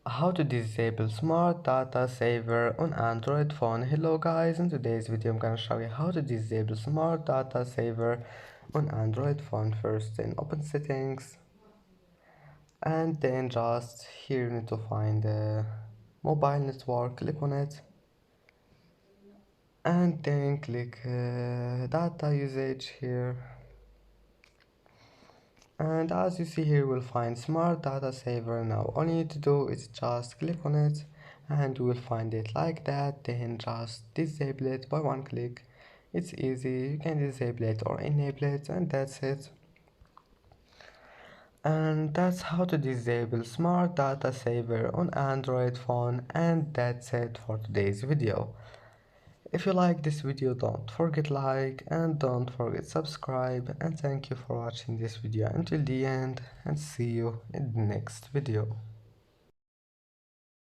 How to disable smart data saver on Android phone. Hello guys, in today's video I'm gonna show you how to disable smart data saver on Android phone. First, then open settings, and then just here you need to find the mobile network, click on it, and then click data usage here. And as you see here, you will find smart data saver. Now all you need to do is just click on it and you will find it like that. Then just disable it by one click. It's easy, you can disable it or enable it, and that's it. And that's how to disable smart data saver on Android phone, and that's it for today's video. If you like this video, don't forget like and don't forget subscribe, and thank you for watching this video until the end, and see you in the next video.